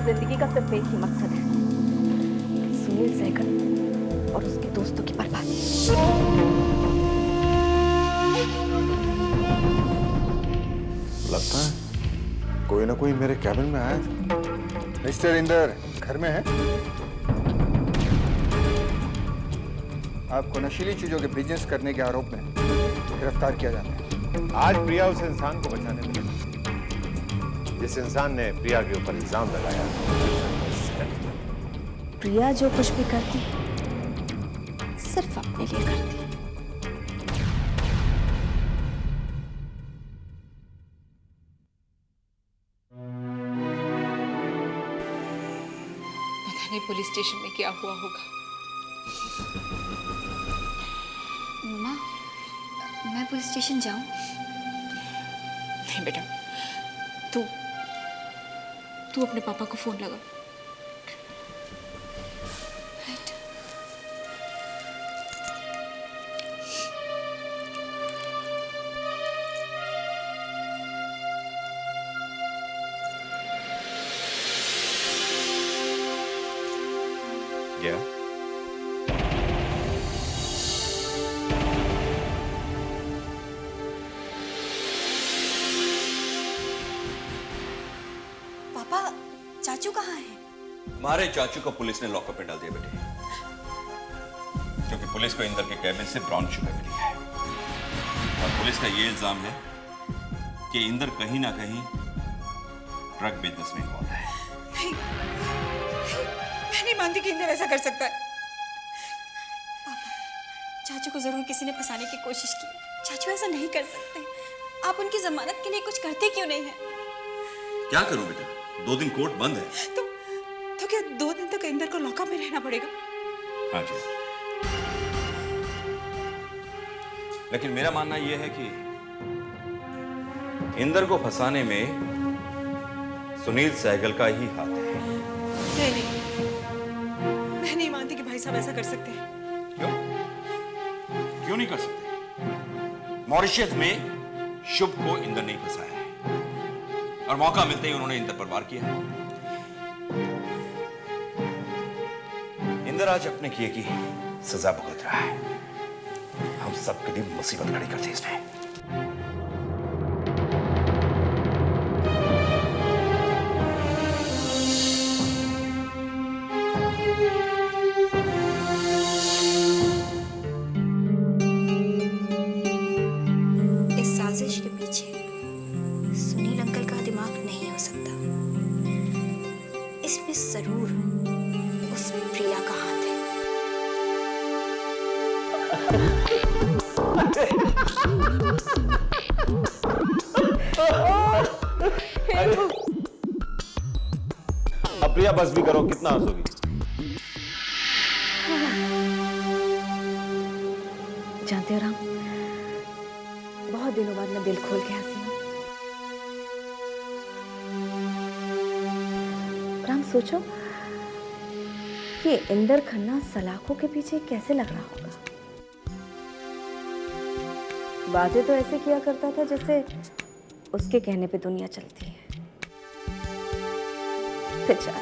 जिंदगी का सिर्फ एक ही मकसद है, सुनील सहगल और उसके दोस्तों की बर्बादी। लगता है कोई ना कोई मेरे कैबिन में आया था। मिस्टर इंदर घर में है? आपको नशीली चीजों के बिजनेस करने के आरोप में गिरफ्तार किया जाता है। आज प्रिया उस इंसान को बचाने में जिस इंसान ने प्रिया के ऊपर इल्जाम लगाया। प्रिया जो कुछ भी करती सिर्फ अपने लिए करती। पता नहीं पुलिस स्टेशन में क्या हुआ होगा। मम्मा, मैं पुलिस स्टेशन जाऊं? नहीं बेटा, तू अपने पापा को फोन लगा। गया? पापा, चाचू कहाँ हैं? हमारे चाचू को पुलिस ने लॉकअप में डाल दिया बेटे, क्योंकि पुलिस को इंदर के कैबिन से ब्राउन शुगर मिली है और पुलिस का ये इल्जाम है कि इंदर कहीं ना कहीं ड्रग बिजनेस में इन्वॉल्व है। मैं नहीं मानती कि इंदर ऐसा कर सकता है। पापा, चाचू को जरूर किसी ने फंसाने की कोशिश की। चाचू ऐसा नहीं कर सकते। आप उनकी जमानत के लिए कुछ करते क्यों नहीं हैं? क्या करूं बेटा, 2 दिन कोर्ट बंद है। तो क्या 2 दिन तक इंदर को लॉकअप में रहना पड़ेगा? हाँ जी, लेकिन मेरा मानना यह है कि इंदर को फंसाने में सुनील सहगल का ही हाथ है। नहीं, मैं नहीं मानती कि भाई साहब ऐसा कर सकते हैं। क्यों नहीं कर सकते? मॉरिशस में शुभ को इंदर नहीं फंसाया है और मौका मिलते ही उन्होंने इंदर पर वार किया। इंदर आज अपने किए की सजा भुगत रहा है। हम सबके लिए मुसीबत खड़ी कर दी इसने। इस साजिश के पीछे सुनील अंकल का दिमाग नहीं हो सकता। इसमें जरूर उस प्रिया का हाथ है। अब प्रिया बस भी करो, कितना हंसोगी? जानते हो राम, बहुत दिनों बाद मैं दिल खोल के हंसी हूँ। राम, सोचो कि इंदर खन्ना सलाखों के पीछे कैसे लग रहा होगा। बातें तो ऐसे किया करता था जैसे उसके कहने पे दुनिया चलती है। बेचारा।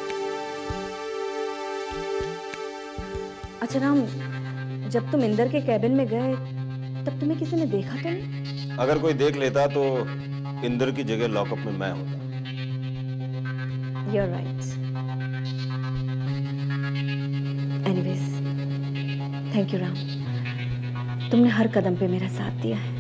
अच्छा राम, जब तुम इंदर के कैबिन में गए तब तुम्हें किसी ने देखा तो नहीं? अगर कोई देख लेता तो इंदर की जगह लॉकअप में मैं होता। You're right. Anyways, thank you Ram. तुमने हर कदम पे मेरा साथ दिया है।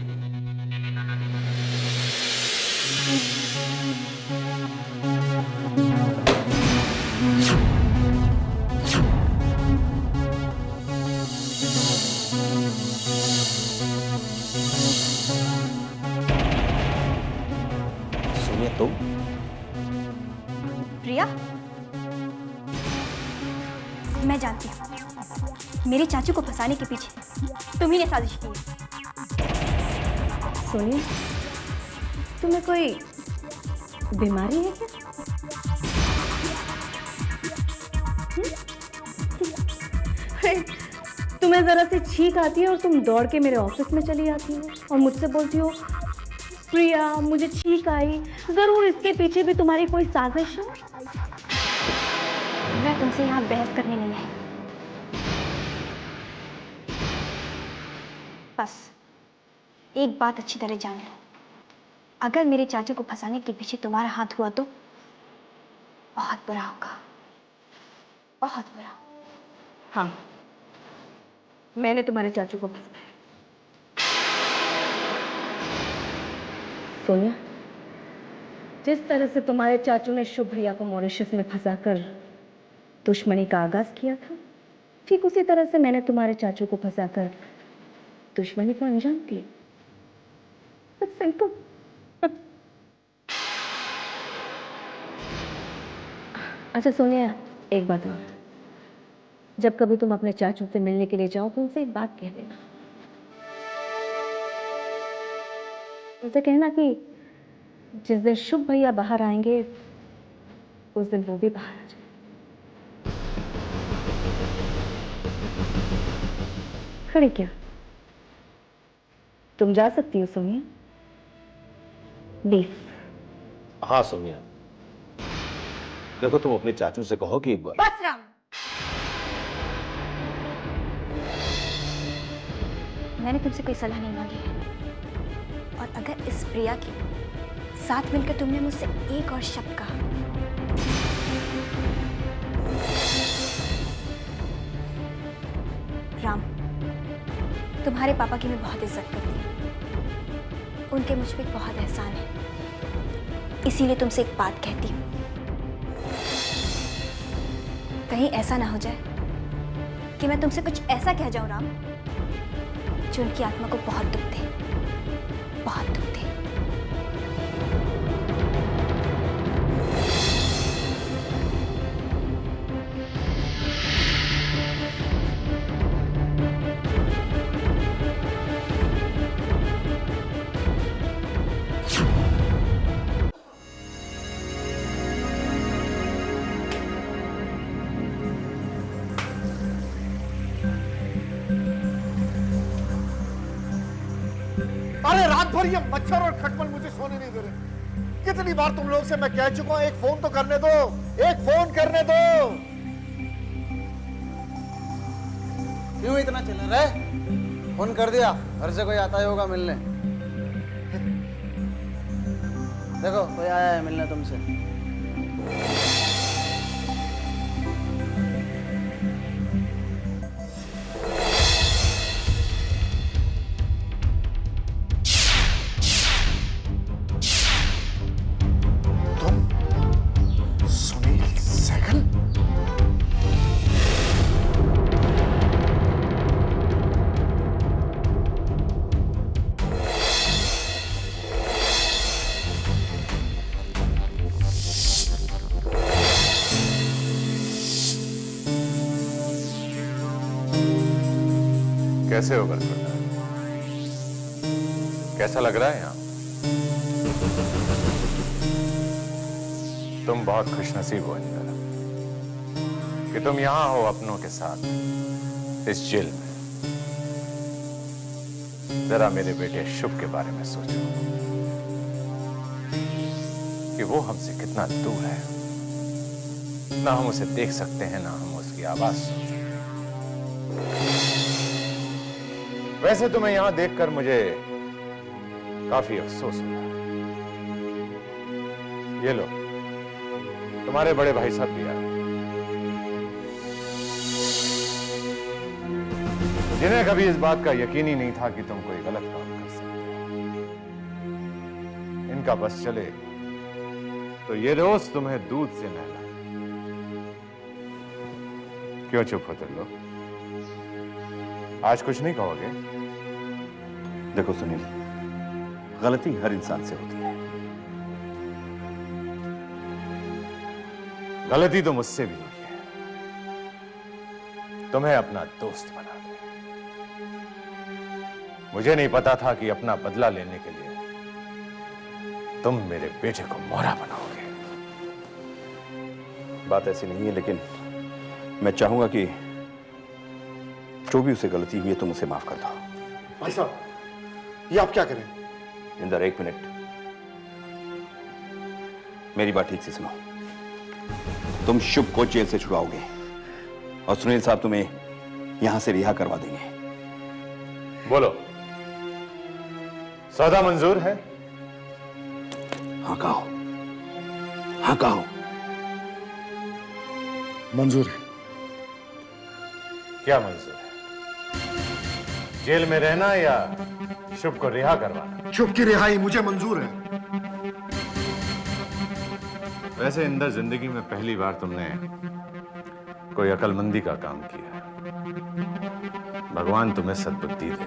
तुम? प्रिया, मैं जानती हूँ मेरे चाचू को फंसाने के पीछे तुम ही ने साजिश की है। सोनिया, तुम्हें कोई बीमारी है क्या? हम्म? तुम्हें जरा से छींक आती है और तुम दौड़ के मेरे ऑफिस में चली आती हो और मुझसे बोलती हो, प्रिया मुझे छींक आई, जरूर इसके पीछे भी तुम्हारी कोई साजिश है। मैं तुमसे यहाँ बहस करने नहीं आई, बस एक बात अच्छी तरह जान लो, अगर मेरे चाचू को फंसाने के पीछे तुम्हारा हाथ हुआ तो बहुत बुरा होगा, बहुत बुरा। हाँ, मैंने तुम्हारे चाचू को फंसाया। सोनिया, जिस तरह से तुम्हारे चाचू ने शुभ्रिया को मॉरिशस में फंसाकर दुश्मनी का आगाज किया था, ठीक उसी तरह से मैंने तुम्हारे चाचू को फंसाकर दुश्मनी को अंजाम दिया। बस सिंपल। अच्छा सोनिया, एक बात और, जब कभी तुम अपने चाचू से मिलने के लिए जाओ तो उनसे एक बात कह देना। उनसे कहना कि जिस दिन शुभ भैया बाहर आएंगे उस दिन वो भी बाहर आ जाए। खड़ी क्या? तुम जा सकती हो सोनिया, प्लीज। हाँ सोनिया, देखो तुम अपने चाचू से कहो कि बस राम, मैंने तुमसे कोई सलाह नहीं मांगी है, और अगर इस प्रिया के साथ मिलकर तुमने मुझसे एक और शब्द कहा, राम, तुम्हारे पापा की मैं बहुत इज्जत करती हूँ, उनके मुझ पे बहुत एहसान है, इसीलिए तुमसे एक बात कहती हूँ, कहीं ऐसा ना हो जाए कि मैं तुमसे कुछ ऐसा कह जाऊं राम जो उनकी आत्मा को बहुत दुख दे, बहुत दुख दे। अरे रात भर ये मच्छर और खटमल मुझे सोने नहीं दे रहे। कितनी बार तुम लोग से मैं कह चुका हूं, एक फोन तो करने दो, एक फोन करने दो। क्यों इतना चिल्ला रहे? फोन कर दिया, घर से कोई आता ही होगा मिलने। देखो कोई आया है मिलने तुमसे। कैसे हो बरकत? कैसा लग रहा है यहां? तुम बहुत खुशनसीब हो इंदिरा कि तुम यहां हो अपनों के साथ इस जेल में। जरा मेरे बेटे शुभ के बारे में सोचो कि वो हमसे कितना दूर है। ना हम उसे देख सकते हैं, ना हम उसकी आवाज सुन सकते हैं। वैसे तुम्हें यहां देखकर मुझे काफी अफसोस हुआ। ये लो, तुम्हारे बड़े भाई साहब भी आए, जिन्हें कभी इस बात का यकीन ही नहीं था कि तुम कोई गलत काम कर सकते। इनका बस चले तो ये रोज तुम्हें दूध से नहलाए। क्यों चुप हो तुम लोग? आज कुछ नहीं कहोगे? देखो सुनील, गलती हर इंसान से होती है, गलती तो मुझसे भी हुई है, तुम्हें अपना दोस्त बना लिया। मुझे नहीं पता था कि अपना बदला लेने के लिए तुम मेरे बेटे को मोहरा बनाओगे। बात ऐसी नहीं है, लेकिन मैं चाहूंगा कि जो भी उसे गलती हुई है तुम उसे माफ कर दो। भाई साहब, ये आप क्या करें? इंदर, एक मिनट, मेरी बात ठीक से सुनो। तुम शुभ को जेल से छुड़ाओगे और सुनील साहब तुम्हें यहां से रिहा करवा देंगे। बोलो, सौदा मंजूर है? हाँ कहो, हाँ कहो। मंजूर है। क्या मंजूर है? जेल में रहना या शुभ को रिहा करवाना? शुभ की रिहाई मुझे मंजूर है। वैसे इंदर, जिंदगी में पहली बार तुमने कोई अकलमंदी का काम किया। भगवान तुम्हें सद्बुद्धि दे।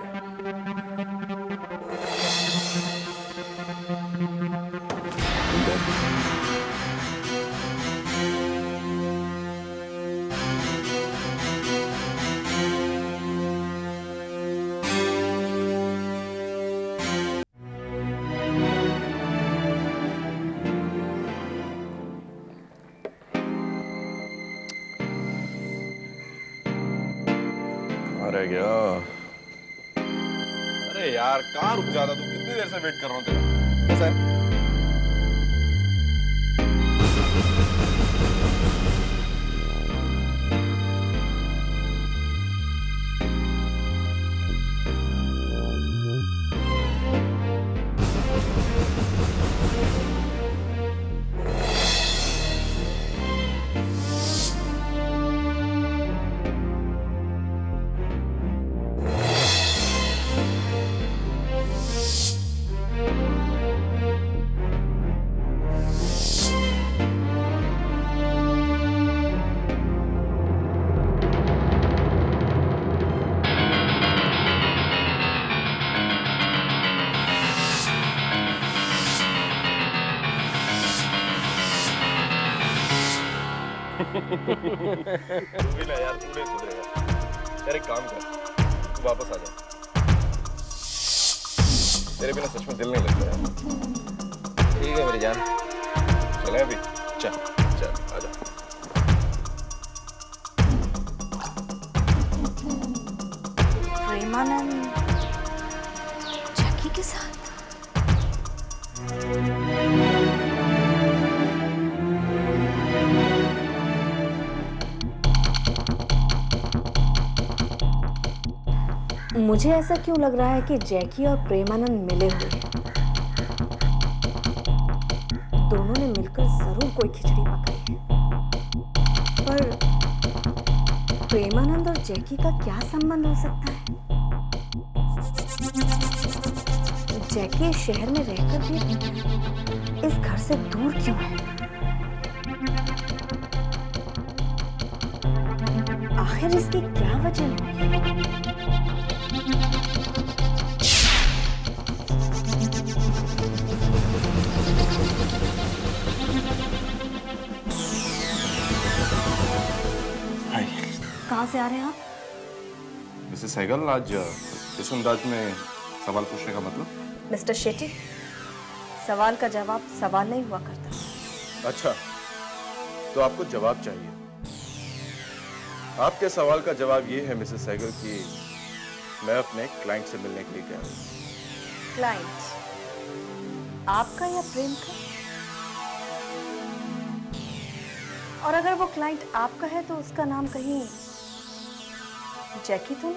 रह गया। अरे यार, कहाँ रुक जाता तू? कितनी देर से वेट कर रहा हूँ तेरा। कैसा है? तू भी ना यार, तू नहीं सुधरेगा यार। एक काम कर, तू वापस आ जा। तेरे बिना सच में दिल नहीं लगता यार। ठीक है मेरी जान, चले अभी। चल चल आ जा। प्रेमानंद जैकी के साथ? मुझे ऐसा क्यों लग रहा है कि जैकी और प्रेमानंद मिले हुए हैं। दोनों ने मिलकर जरूर कोई खिचड़ी पकाई है। पर प्रेमानंद और जैकी का क्या संबंध हो सकता है? जैकी इस शहर में रहकर भी इस घर से दूर क्यों है? आखिर इसकी क्या वजह होगी? कहाँ से आ रहे हैं आप? मिसेस सहगल, आज इस अंदाज में सवाल पूछने का मतलब? मिस्टर शेट्टी, सवाल का जवाब सवाल नहीं हुआ करता। अच्छा, तो आपको जवाब चाहिए। आपके सवाल का जवाब ये है मिसेस सहगल कि मैं अपने क्लाइंट से मिलने के लिए गया हूँ। क्लाइंट आपका या प्रेम का? और अगर वो क्लाइंट आपका है तो उसका नाम कहीं जैकी तो नहीं?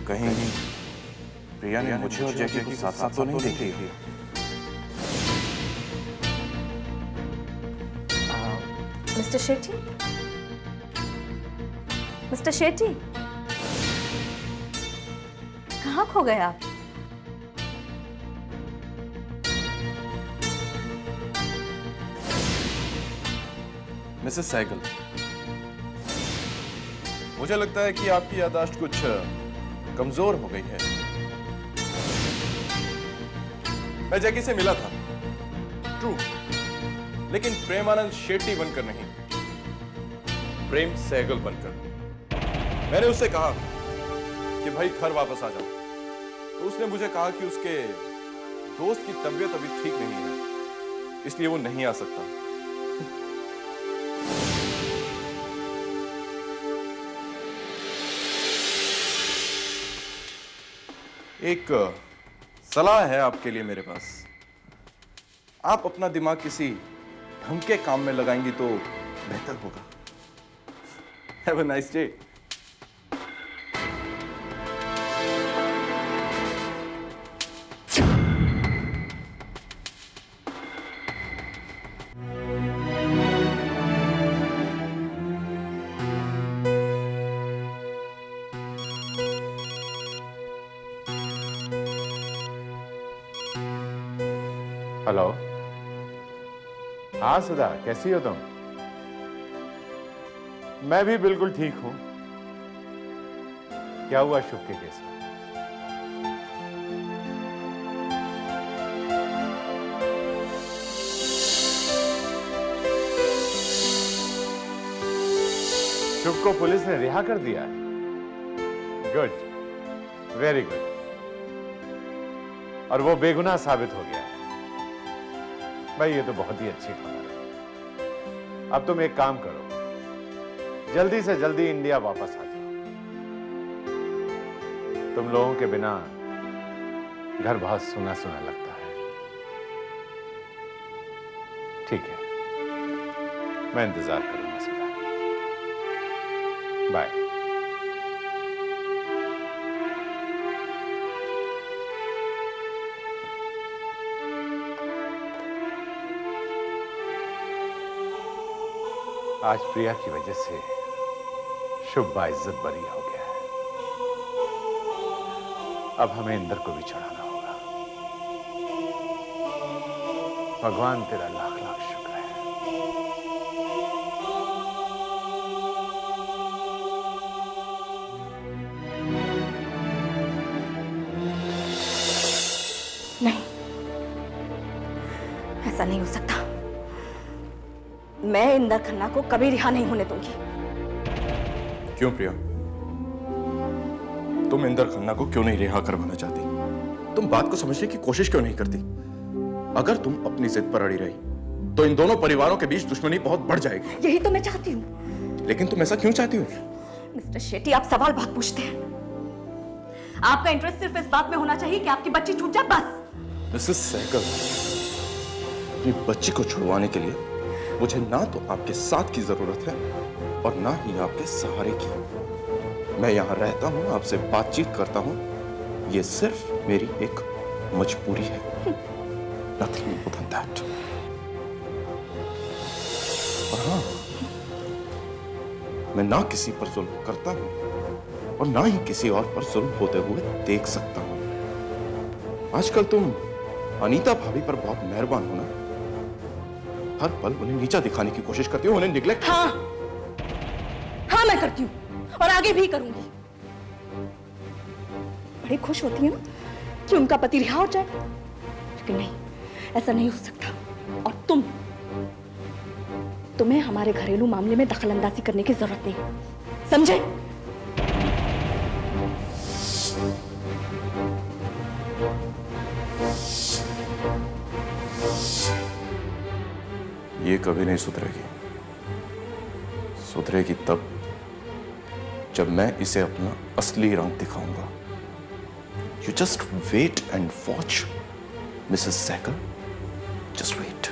कहीं प्रिया ने मुझे और जैकी को साथ साथ तो नहीं देखी? मिस्टर शेट्टी, मिस्टर शेट्टी, कहाँ खो गए आप? मिसेस सहगल, मुझे लगता है कि आपकी याददाश्त कुछ कमजोर हो गई है। मैं जैकी से मिला था, ट्रू, लेकिन प्रेमानंद शेट्टी बनकर नहीं, प्रेम सहगल बनकर। मैंने उससे कहा कि भाई घर वापस आ जाओ, तो उसने मुझे कहा कि उसके दोस्त की तबीयत अभी ठीक नहीं है, इसलिए वो नहीं आ सकता। एक सलाह है आपके लिए मेरे पास। आप अपना दिमाग किसी ढंग के काम में लगाएंगी तो बेहतर होगा। Have a nice day. Hello. हाँ सुधा, कैसी हो तुम? मैं भी बिल्कुल ठीक हूं। क्या हुआ शुभ के केस में? शुभ को पुलिस ने रिहा कर दिया? Good, very good. और वो बेगुनाह साबित हो गया। भाई ये तो बहुत ही अच्छी खबर है। अब तुम एक काम करो, जल्दी से जल्दी इंडिया वापस आ जाओ। तुम लोगों के बिना घर बहुत सुना सुना लगता है। ठीक है, मैं इंतजार करूंगा सुधा। बाय। आज प्रिया की वजह से शुभ बाइज्जत बरी हो गया है। अब हमें इंदर को भी चढ़ाना होगा। भगवान तेरा लाख लाख शुक्र है। नहीं, ऐसा नहीं हो सकता। मैं इंदर खन्ना को कभी रिहा नहीं होने दूंगी। क्यों प्रिया? तुम इंदर खन्ना को क्यों नहीं रिहा करवाना चाहती? तुम बात को समझने की कोशिश क्यों नहीं करती? अगर तुम अपनी जिद पर अड़ी रही तो इन दोनों परिवारों के बीच दुश्मनी बहुत बढ़ जाएगी। यही तो मैं चाहती हूँ। लेकिन तुम ऐसा क्यों चाहती हो? मिस्टर शेट्टी, आप सवाल बहुत पूछते हैं। आपका इंटरेस्ट सिर्फ इस बात में होना चाहिए कि आपकी बच्ची छूट जाए, बस। मिसेस सहगल, अपनी बच्ची को छुड़वाने के लिए मुझे ना तो आपके साथ की जरूरत है और ना ही आपके सहारे की। मैं यहां रहता हूं, आपसे बातचीत करता हूं, ये सिर्फ मेरी एक मजबूरी है। Nothing more than that. और हाँ, मैं ना किसी पर जुल्म करता हूं और ना ही किसी और पर जुल्म होते हुए देख सकता हूं। आजकल तुम अनीता भाभी पर बहुत मेहरबान हो ना। हर पल उन्हें नीचा दिखाने की कोशिश करती हो, उन्हें निग्लेक्ट। हाँ, हाँ मैं करती हूँ और आगे भी करूंगी। बड़ी खुश होती है ना कि उनका पति रिहा हो जाए, लेकिन नहीं, ऐसा नहीं हो सकता। और तुम्हें हमारे घरेलू मामले में दखलंदाजी करने की जरूरत नहीं, समझे? ये कभी नहीं सुधरेगी। सुधरेगी तब जब मैं इसे अपना असली रंग दिखाऊंगा। You just wait and watch Mrs Sehgal, just wait.